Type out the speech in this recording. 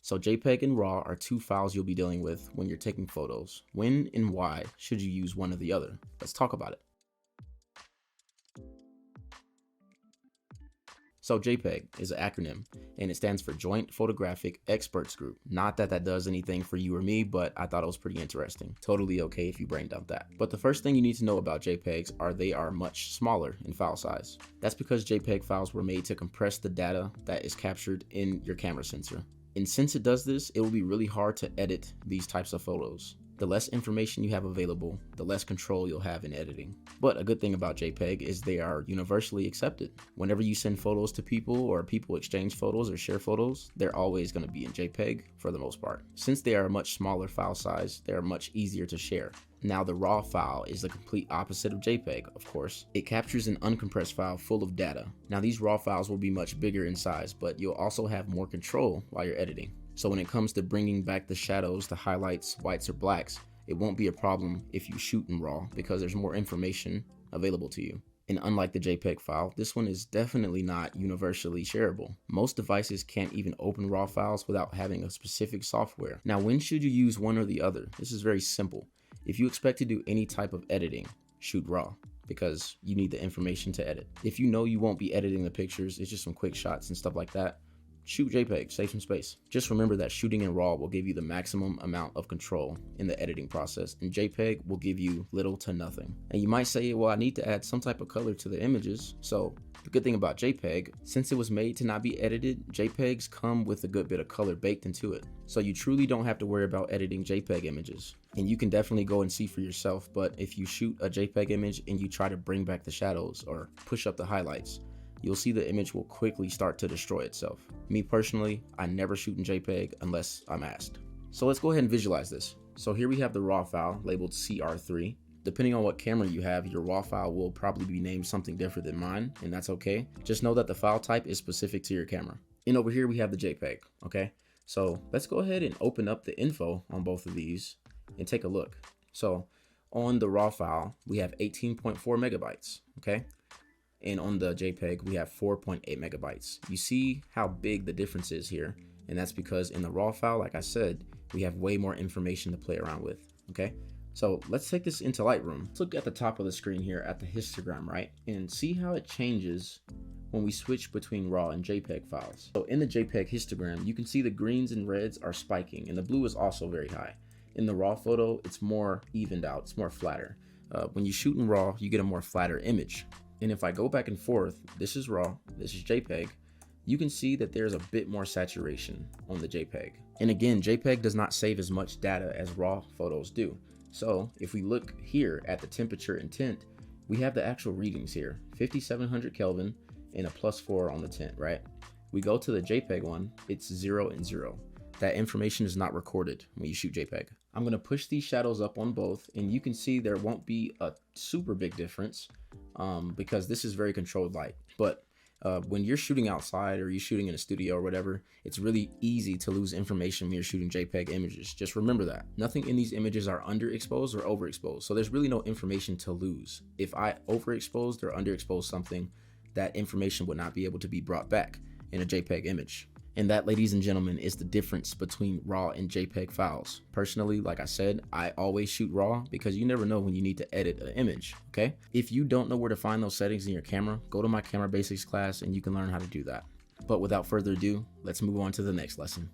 So JPEG and RAW are two files you'll be dealing with when you're taking photos. When and why should you use one or the other? Let's talk about it. So JPEG is an acronym and it stands for Joint Photographic Experts Group. Not that that does anything for you or me, but I thought it was pretty interesting. Totally okay if you brain dump that. But the first thing you need to know about JPEGs are they are much smaller in file size. That's because JPEG files were made to compress the data that is captured in your camera sensor. And since it does this, it will be really hard to edit these types of photos. The less information you have available, the less control you'll have in editing. But a good thing about JPEG is they are universally accepted. Whenever you send photos to people or people exchange photos or share photos, they're always going to be in JPEG for the most part. Since they are a much smaller file size, they are much easier to share. Now the RAW file is the complete opposite of JPEG, of course. It captures an uncompressed file full of data. Now these RAW files will be much bigger in size, but you'll also have more control while you're editing. So when it comes to bringing back the shadows, the highlights, whites, or blacks, it won't be a problem if you shoot in RAW because there's more information available to you. And unlike the JPEG file, this one is definitely not universally shareable. Most devices can't even open RAW files without having a specific software. Now, when should you use one or the other? This is very simple. If you expect to do any type of editing, shoot RAW because you need the information to edit. If you know you won't be editing the pictures, it's just some quick shots and stuff like that, shoot JPEG, save some space. Just remember that shooting in RAW will give you the maximum amount of control in the editing process, and JPEG will give you little to nothing. And you might say, well, I need to add some type of color to the images. So the good thing about JPEG, since it was made to not be edited, JPEGs come with a good bit of color baked into it. So you truly don't have to worry about editing JPEG images. And you can definitely go and see for yourself, but if you shoot a JPEG image and you try to bring back the shadows or push up the highlights, you'll see the image will quickly start to destroy itself. Me personally, I never shoot in JPEG unless I'm asked. So let's go ahead and visualize this. So here we have the RAW file labeled CR3. Depending on what camera you have, your RAW file will probably be named something different than mine, and that's okay. Just know that the file type is specific to your camera. And over here we have the JPEG, okay? So let's go ahead and open up the info on both of these and take a look. So on the RAW file, we have 18.4 megabytes, okay? And on the JPEG, we have 4.8 megabytes. You see how big the difference is here. And that's because in the RAW file, like I said, we have way more information to play around with, okay? So let's take this into Lightroom. Let's look at the top of the screen here at the histogram, right? And see how it changes when we switch between RAW and JPEG files. So in the JPEG histogram, you can see the greens and reds are spiking and the blue is also very high. In the RAW photo, it's more evened out, it's more flatter. When you shoot in RAW, you get a more flatter image. And if I go back and forth, this is RAW, this is JPEG, you can see that there's a bit more saturation on the JPEG. And again, JPEG does not save as much data as RAW photos do. So if we look here at the temperature and tint, we have the actual readings here, 5700 Kelvin and a +4 on the tint, right? We go to the JPEG one, it's 0 and 0. That information is not recorded when you shoot JPEG. I'm gonna push these shadows up on both and you can see there won't be a super big difference because this is very controlled light. But when you're shooting outside or you're shooting in a studio or whatever, it's really easy to lose information when you're shooting JPEG images. Just remember that. Nothing in these images are underexposed or overexposed. So there's really no information to lose. If I overexposed or underexposed something, that information would not be able to be brought back in a JPEG image. And that, ladies and gentlemen, is the difference between RAW and JPEG files. Personally, like I said, I always shoot RAW because you never know when you need to edit an image, okay? If you don't know where to find those settings in your camera, go to my camera basics class and you can learn how to do that. But without further ado, let's move on to the next lesson.